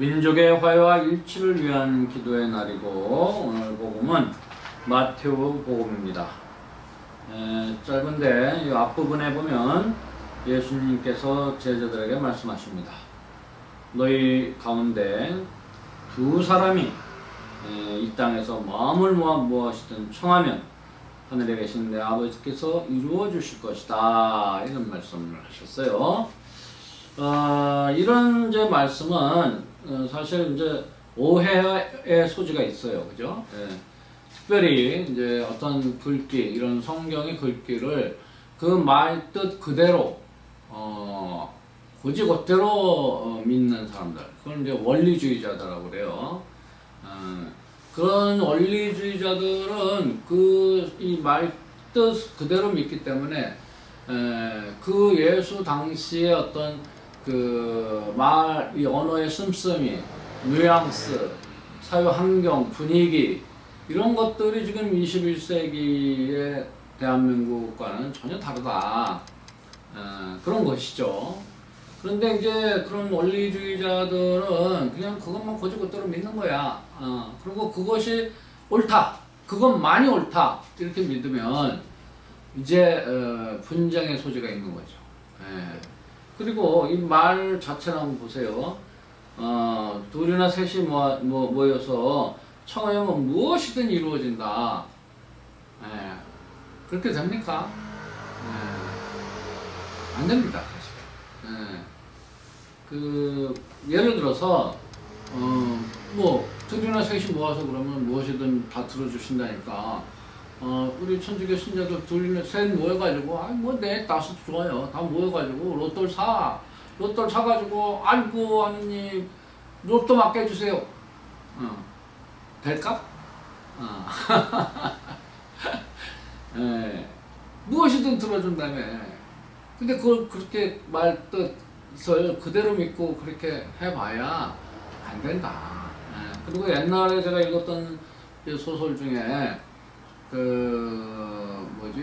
민족의 화해와 일치를 위한 기도의 날이고, 오늘 복음은 마태오 복음입니다. 짧은데 이 앞부분에 보면 예수님께서 제자들에게 말씀하십니다. 너희 가운데 두 사람이 이 땅에서 마음을 모아 무엇이든 청하면 하늘에 계신 내 아버지께서 이루어 주실 것이다, 이런 말씀을 하셨어요. 이런 이제 말씀은 사실 이제 오해의 소지가 있어요, 그죠? 특별히 이제 어떤 글귀, 이런 성경의 글귀를 그 말 뜻 그대로 곧이곧대로 믿는 사람들, 그걸 이제 원리주의자들이라고 그래요. 그런 원리주의자들은 이 말 뜻 그대로 믿기 때문에 그 예수 당시의 어떤 이 언어의 씀씀이, 뉘앙스, 사회 환경, 분위기, 이런 것들이 지금 21세기의 대한민국과는 전혀 다르다. 그런 것이죠. 그런데 이제 그런 원리주의자들은 그냥 그것만 곧이곧대로 믿는 거야. 그리고 그것이 옳다, 그것만이 옳다, 이렇게 믿으면 이제 분쟁의 소지가 있는 거죠. 그리고 이 말 자체를 한번 보세요. 둘이나 셋이 모여서 청하면 무엇이든 이루어진다. 그렇게 됩니까? 안 됩니다, 사실. 예를 들어서, 둘이나 셋이 모아서 그러면 무엇이든 다 들어주신다니까. 우리 천주교 신자들 둘이나 셋 모여가지고, 넷, 다섯 좋아요. 다 모여가지고, 로또를 사가지고, 아이고, 하느님, 로또 맞게 해주세요. 될까? 무엇이든 들어준다며. 근데 그걸 그렇게 말뜻을 그대로 믿고 그렇게 해봐야 안 된다. 그리고 옛날에 제가 읽었던 소설 중에 그게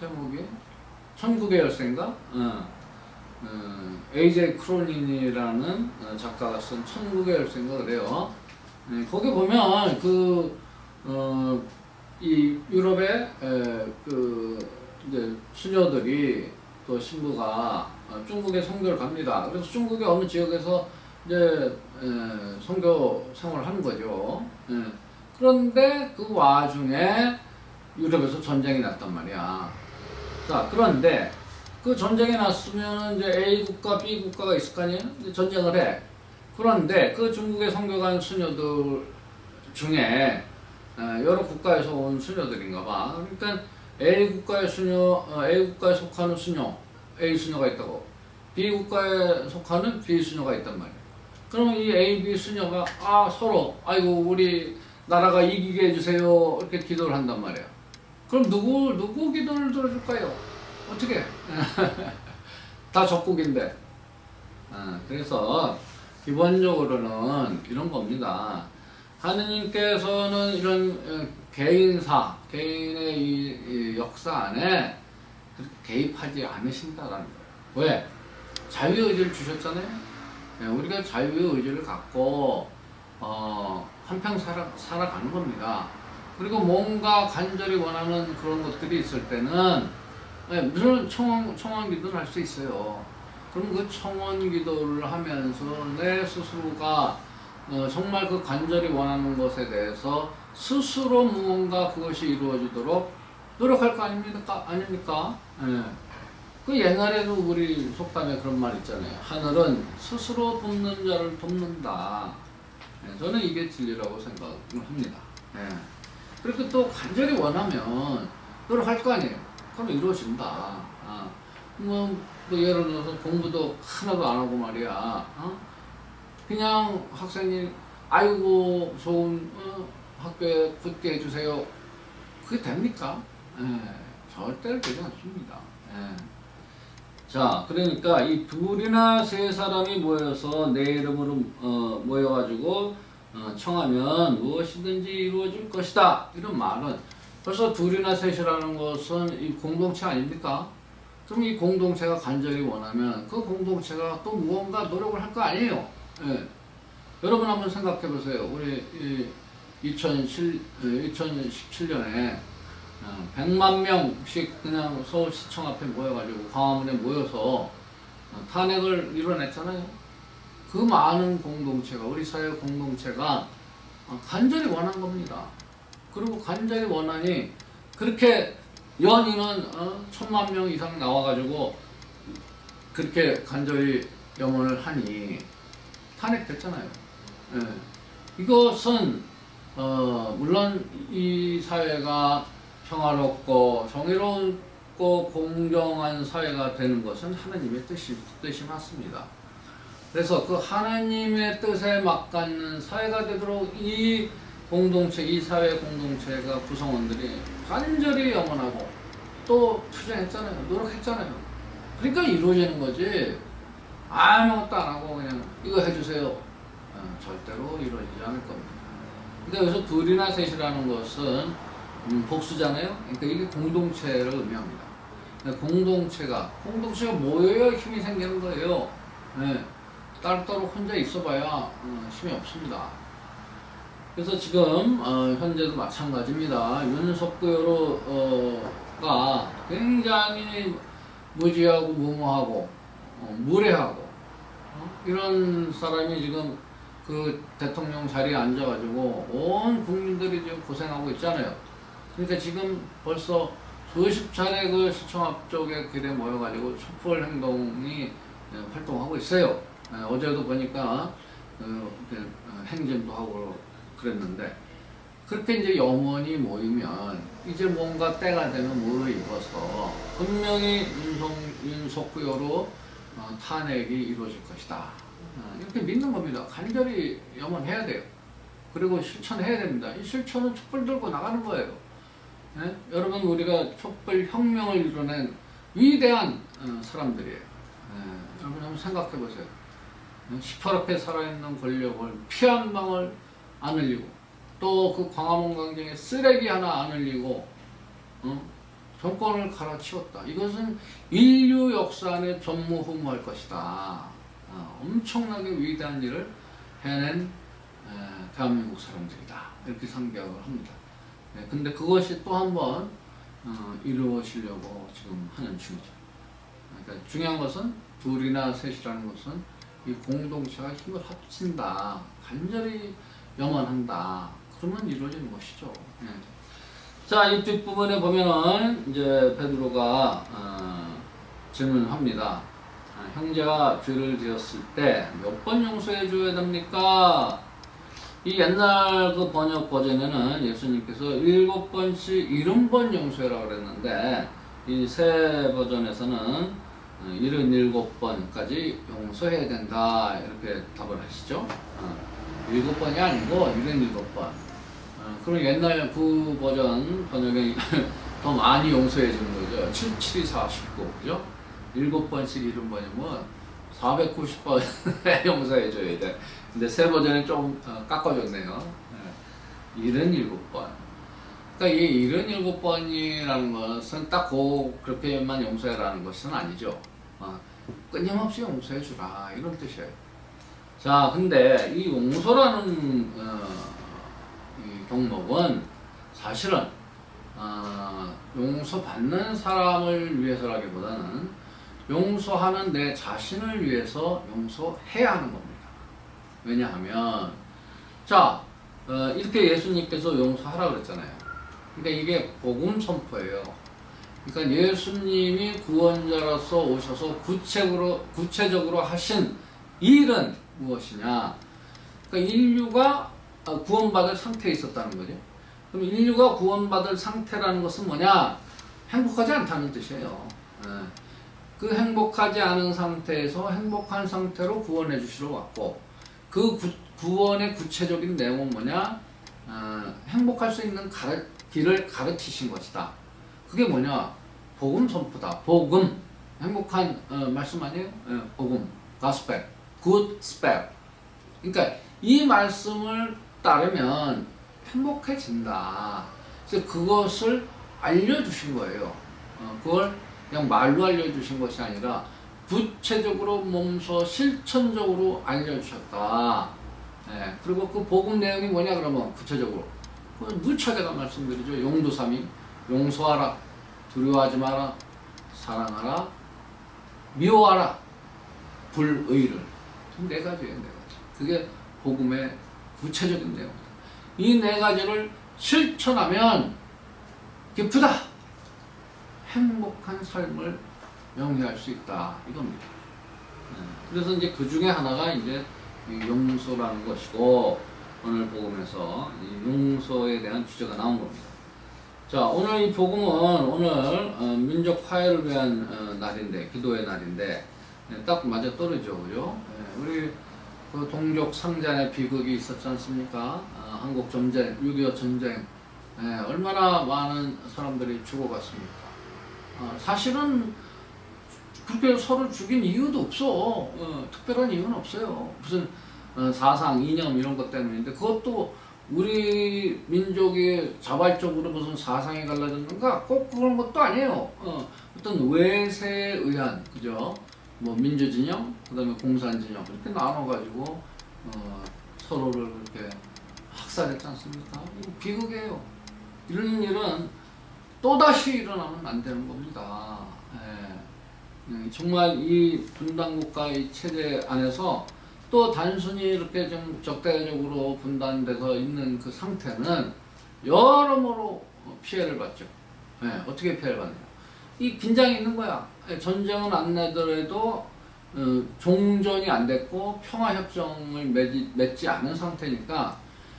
제목이? 천국의 열쇠인가? A.J. 크로닌이라는 작가가 쓴 천국의 열쇠인가 그래요. 거기 보면 이 유럽의 이제 수녀들이, 또 신부가 중국에 선교를 갑니다. 그래서 중국의 어느 지역에서 이제 선교 생활을 하는 거죠. 그런데 그 와중에 유럽에서 전쟁이 났단 말이야. 자, 그런데 그 전쟁이 났으면 이제 A 국가, B 국가가 있을 거 아니에요? 이제 전쟁을 해. 그런데 그 중국에 선교 간 수녀들 중에 여러 국가에서 온 수녀들인가 봐. 그러니까 A 국가에 속하는 수녀, A 수녀가 있다고. B 국가에 속하는 B 수녀가 있단 말이야. 그러면 이 A, B 수녀가 서로 아이고 우리 나라가 이기게 해주세요, 이렇게 기도를 한단 말이야. 그럼 누구 기도를 들어줄까요? 어떻게? 다 적국인데. 그래서 기본적으로는 이런 겁니다. 하느님께서는 이런 개인의 이 역사 안에 그렇게 개입하지 않으신다라는 거예요. 왜? 자유의지를 주셨잖아요. 우리가 자유의지를 갖고 한평 살아가는 겁니다. 그리고 뭔가 간절히 원하는 그런 것들이 있을 때는 물론 청원 기도를 할 수 있어요. 그럼 그 청원 기도를 하면서 내 스스로가 정말 그 간절히 원하는 것에 대해서 스스로 무언가 그것이 이루어지도록 노력할 거 아닙니까? 그 옛날에도 우리 속담에 그런 말 있잖아요. 하늘은 스스로 돕는 자를 돕는다. 저는 이게 진리라고 생각을 합니다. 그리고 또 간절히 원하면 노력할 거 아니에요. 그럼 이루어진다. 예를 들어서 공부도 하나도 안 하고 말이야. 그냥 학생이 아이고 좋은 학교에 붙게 해주세요. 그게 됩니까? 절대로 되지 않습니다. 자, 그러니까 이 둘이나 세 사람이 모여서 내 이름으로 모여가지고 청하면 무엇이든지 이루어질 것이다, 이런 말은 벌써 둘이나 셋이라는 것은 이 공동체 아닙니까? 그럼 이 공동체가 간절히 원하면 그 공동체가 또 무언가 노력을 할 거 아니에요. 여러분 한번 생각해 보세요. 우리 2017년에 100만 명씩 그냥 서울시청 앞에 모여가지고 광화문에 모여서 탄핵을 이뤄냈잖아요. 그 많은 공동체가, 우리 사회 공동체가 간절히 원한 겁니다. 그리고 간절히 원하니 그렇게 연인은 1000만 명 이상 나와가지고 그렇게 간절히 염원을 하니 탄핵됐잖아요. 예. 이것은 물론 이 사회가 평화롭고 정의롭고 공정한 사회가 되는 것은 하나님의 뜻이 맞습니다. 그래서 그 하나님의 뜻에 맞닿는 사회가 되도록 이 공동체, 이 사회 공동체가 구성원들이 간절히 염원하고 또 투쟁했잖아요. 노력했잖아요. 그러니까 이루어지는 거지. 아무것도 안 하고 그냥 이거 해주세요. 절대로 이루어지지 않을 겁니다. 그러니까 여기서 둘이나 셋이라는 것은 복수잖아요. 그러니까 이게 공동체를 의미합니다. 공동체가 모여야 힘이 생기는 거예요. 네. 따로따로 혼자 있어봐야 힘이 없습니다. 그래서 지금 현재도 마찬가지입니다. 윤석열 여로가 굉장히 무지하고 무모하고 무례하고 이런 사람이 지금 그 대통령 자리에 앉아가지고 온 국민들이 지금 고생하고 있잖아요. 그러니까 지금 벌써 수십 차례 그 시청 앞쪽에 길에 모여가지고 촛불 행동이 활동하고 있어요. 어제도 보니까 행진도 하고 그랬는데, 그렇게 이제 염원이 모이면 이제 뭔가 때가 되면 무르익어서 분명히 윤석열로 탄핵이 이루어질 것이다. 이렇게 믿는 겁니다. 간절히 염원해야 돼요. 그리고 실천해야 됩니다. 이 실천은 촛불 들고 나가는 거예요. 네? 여러분, 우리가 촛불 혁명을 이뤄낸 위대한 사람들이에요. 여러분 한번 생각해 보세요. 시퍼렇게 살아있는 권력을 피 한 방울 안 흘리고, 또 그 광화문 광장에 쓰레기 하나 안 흘리고 정권을 갈아치웠다. 이것은 인류 역사 안에 전무후무할 것이다. 엄청나게 위대한 일을 해낸 대한민국 사람들이다. 이렇게 생각을 합니다. 근데 그것이 또 한 번 이루어지려고 지금 하는 중이죠. 그러니까 중요한 것은 둘이나 셋이라는 것은 이 공동체가 힘을 합친다. 간절히 염원한다. 그러면 이루어지는 것이죠. 자, 이 뒷부분에 보면은 이제 베드로가 질문합니다. 형제가 죄를 지었을 때 몇 번 용서해 줘야 됩니까? 이 옛날 그 번역 버전에는 예수님께서 7번씩 70번 용서해라 그랬는데, 이 새 버전에서는 77번까지 용서해야 된다. 이렇게 답을 하시죠. 7번이 아니고 77번. 그럼 옛날 그 버전 번역에 더 많이 용서해 주는 거죠. 7, 7, 2, 4, 19. 그죠? 7번씩 70번이면 490번 용서해 줘야 돼. 근데 새 버전에 좀 깎아줬네요. 77번. 그러니까 이 77번이라는 것은 딱 그렇게만 용서해라는 것은 아니죠. 끊임없이 용서해 주라. 이런 뜻이에요. 자, 근데 이 용서라는 이 경목은 사실은 용서받는 사람을 위해서라기보다는 용서하는 내 자신을 위해서 용서해야 하는 겁니다. 왜냐하면 자, 이렇게 예수님께서 용서하라 그랬잖아요. 그러니까 이게 복음 선포예요. 그러니까 예수님이 구원자로서 오셔서 구체적으로 하신 일은 무엇이냐? 그러니까 인류가 구원받을 상태에 있었다는 거죠. 그럼 인류가 구원받을 상태라는 것은 뭐냐? 행복하지 않다는 뜻이에요. 그 행복하지 않은 상태에서 행복한 상태로 구원해 주시러 왔고, 그 구원의 구체적인 내용은 뭐냐? 행복할 수 있는 길을 가르치신 것이다. 그게 뭐냐? 복음 선포다. 복음. 행복한 말씀 아니에요? 복음. gospel. good spell. 그러니까 이 말씀을 따르면 행복해진다. 그래서 그것을 알려주신 거예요. 그걸 그냥 말로 알려주신 것이 아니라 구체적으로 몸소 실천적으로 알려주셨다. 예, 그리고 그 복음 내용이 뭐냐 그러면 구체적으로 누차게다 말씀드리죠. 용두삼위, 용서하라, 두려워하지 마라, 사랑하라, 미워하라, 불의를. 네 가지예요, 네 가지. 그게 복음의 구체적인 내용입니다. 이 네 가지를 실천하면 기쁘다, 행복한 삶을 영위할 수 있다 이겁니다. 그래서 이제 그 중에 하나가 이제 용서라는 것이고, 오늘 복음에서 이 용서에 대한 주제가 나온 겁니다. 자, 오늘 이 복음은 오늘 민족 화해를 위한 날인데, 기도의 날인데 딱 맞아 떨어져, 그죠? 우리 그 동족 상잔의 비극이 있었지 않습니까? 한국 전쟁, 6.25 전쟁, 얼마나 많은 사람들이 죽어갔습니까? 사실은 그렇게 서로 죽인 이유도 없어. 특별한 이유는 없어요. 무슨 사상, 이념 이런 것 때문인데, 그것도 우리 민족이 자발적으로 무슨 사상이 갈라졌는가? 꼭 그런 것도 아니에요. 어떤 외세에 의한, 그죠? 뭐 민주진영, 그 다음에 공산진영 이렇게 나눠가지고 서로를 그렇게 학살했지 않습니까? 이거 비극이에요. 이런 일은 또다시 일어나면 안 되는 겁니다. 정말 이 분단국가 이 체제 안에서 또 단순히 이렇게 좀 적대적으로 분단돼서 있는 그 상태는 여러모로 피해를 받죠. 어떻게 피해를 받느냐? 이 긴장이 있는 거야. 전쟁은 안 나더라도 종전이 안 됐고 평화협정을 맺지 않은 상태니까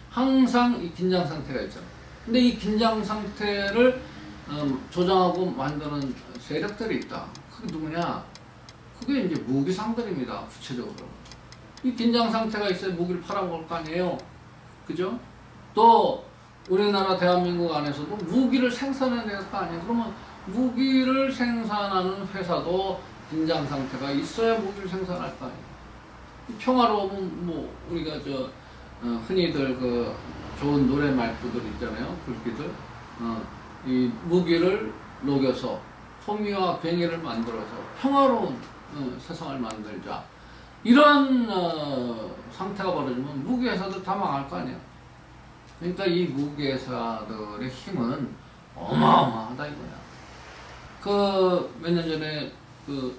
항상 이 긴장 상태가 있잖아. 근데 이 긴장 상태를 조장하고 만드는 세력들이 있다. 그게 누구냐? 그게 이제 무기상들입니다. 구체적으로. 이 긴장 상태가 있어야 무기를 팔아먹을 거 아니에요. 그죠? 또 우리나라 대한민국 안에서도 무기를 생산해야 될 거 아니에요. 그러면 무기를 생산하는 회사도 긴장 상태가 있어야 무기를 생산할 거 아니에요. 평화로우면 뭐 우리가 흔히들 그 좋은 노래 말투들 있잖아요. 글귀들. 이 무기를 녹여서 호미와 괭이를 만들어서 평화로운 세상을 만들자. 이런 상태가 벌어지면 무기회사들 다 망할 거 아니에요. 그러니까 이 무기회사들의 힘은 어마어마하다 이거야. 그 몇 년 전에 그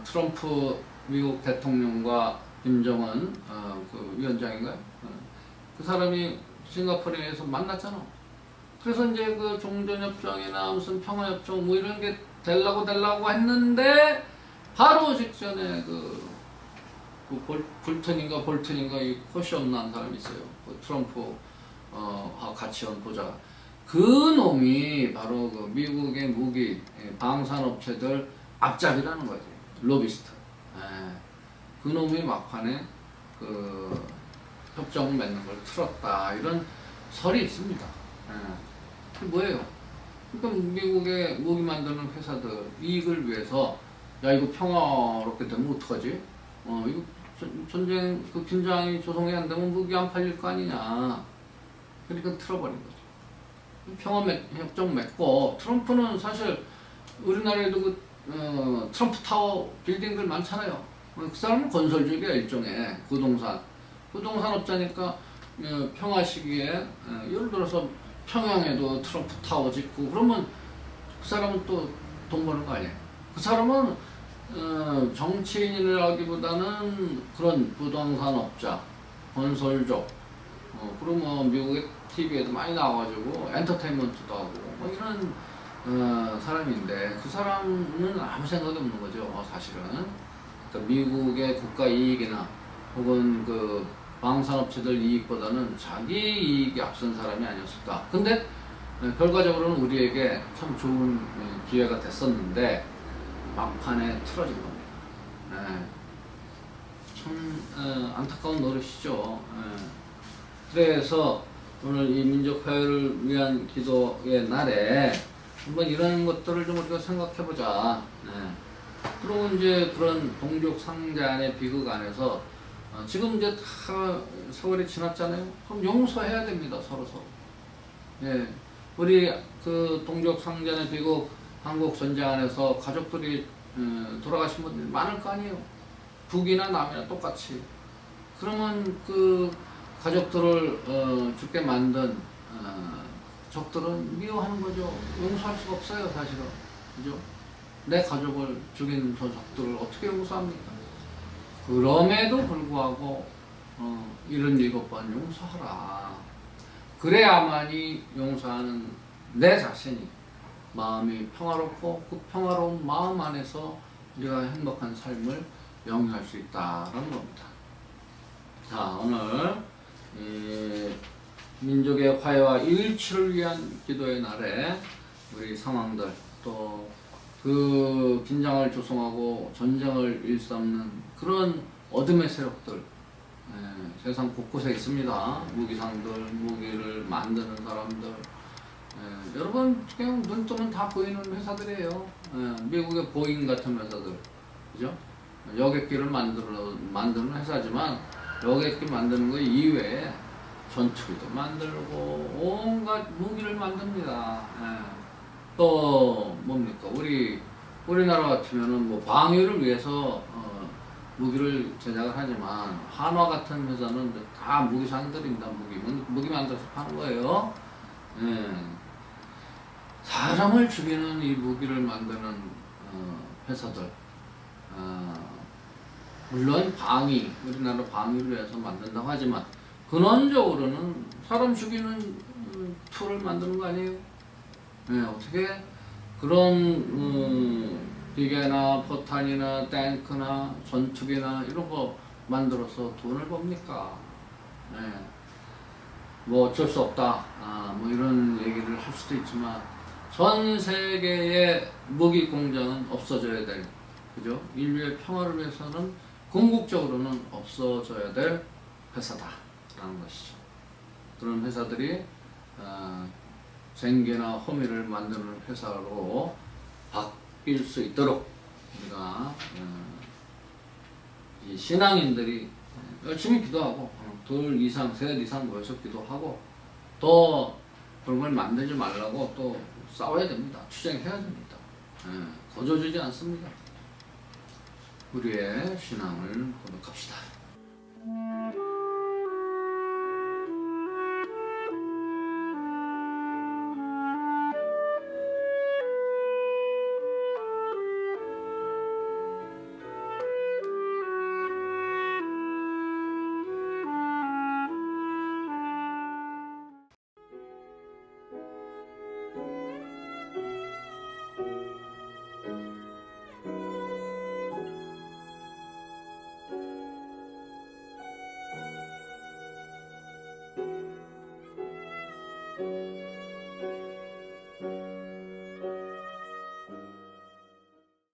트럼프 미국 대통령과 김정은 그 위원장인가요? 그 사람이 싱가포르에서 만났잖아. 그래서 이제 그 종전협정이나 무슨 평화협정 뭐 이런 게 되려고 했는데 바로 직전에 볼튼인가 이 코시엄난 사람이 있어요. 그 트럼프 같이 온 보좌가. 그 놈이 바로 그 미국의 무기 방산업체들 앞잡이라는 거지. 로비스트. 그 놈이 막판에 그 협정 맺는 걸 틀었다. 이런 설이 있습니다. 그게 뭐예요? 그러니까 미국의 무기 만드는 회사들 이익을 위해서 야 이거 평화롭게 되면 어떡하지? 이거 전쟁 그 긴장이 조성이 안 되면 무기 안 팔릴 거 아니냐. 그러니까 틀어버린 거죠. 평화협정 맺고 트럼프는 사실 우리나라에도 그 트럼프 타워 빌딩들 많잖아요. 그 사람은 건설주의야 일종의 부동산업자니까 평화 시기에 예를 들어서 평양에도 트럼프 타워 짓고 그러면 그 사람은 또 돈 버는 거 아니에요. 그 사람은 정치인이라기보다는 그런 부동산업자, 건설족, 그러면 미국의 TV에도 많이 나와가지고 엔터테인먼트도 하고 뭐 이런 사람인데 그 사람은 아무 생각이 없는 거죠. 사실은. 그러니까 미국의 국가 이익이나 혹은 그 방산업체들 이익보다는 자기 이익이 앞선 사람이 아니었을까. 근데 결과적으로는 우리에게 참 좋은 기회가 됐었는데 막판에 틀어진 겁니다. 참 안타까운 노릇이죠. 그래서 오늘 이 민족 화해를 위한 기도의 날에 한번 이런 것들을 좀 우리가 생각해보자. 그리고 이제 그런 동족 상잔의 비극 안에서 지금 이제 다 세월이 지났잖아요. 그럼 용서해야 됩니다. 서로. 우리 그 동족 상잔의 비극 한국 전쟁 안에서 가족들이 돌아가신 분들이 많을 거 아니에요. 북이나 남이나 똑같이. 그러면 그 가족들을 죽게 만든 적들은 미워하는 거죠. 용서할 수가 없어요, 사실은. 그죠? 내 가족을 죽인 저 적들을 어떻게 용서합니까? 그럼에도 불구하고 이런 7번 용서하라. 그래야만이 용서하는 내 자신이 마음이 평화롭고 그 평화로운 마음 안에서 우리가 행복한 삶을 영위할 수 있다라는 겁니다. 자, 오늘 민족의 화해와 일치를 위한 기도의 날에 우리 상황들 또 그 긴장을 조성하고 전쟁을 일삼는 그런 어둠의 세력들 세상 곳곳에 있습니다. 무기상들, 무기를 만드는 사람들 여러분 그냥 눈 뜨면 다 보이는 회사들이에요. 미국의 보잉 같은 회사들, 그죠? 여객기를 만드는 회사지만 여객기 만드는 거 이외에 전투기도 만들고 온갖 무기를 만듭니다. 또 뭡니까? 우리나라 같으면은 뭐 방위를 위해서 무기를 제작을 하지만 한화 같은 회사는 다 무기상들입니다. 무기 만들어서 파는 거예요. 사람을 죽이는 이 무기를 만드는 회사들, 물론 우리나라 방위를 위해서 만든다고 하지만 근원적으로는 사람 죽이는 툴을 만드는 거 아니에요? 어떻게 그런 기계나 포탄이나 탱크나 전투기나 이런 거 만들어서 돈을 법니까? 뭐 어쩔 수 없다. 뭐 이런 얘기를 할 수도 있지만 전 세계의 무기 공장은 없어져야 될, 그죠? 인류의 평화를 위해서는 궁극적으로는 없어져야 될 회사다라는 것이죠. 그런 회사들이 쟁기나 호미를 만드는 회사로 바뀔 수 있도록 우리가 이 신앙인들이 열심히 기도하고 셋 이상 모여서 기도하고 또 그런 걸 만들지 말라고 또 싸워야 됩니다. 투쟁해야 됩니다. 거저주지 않습니다. 우리의 신앙을 고백합시다.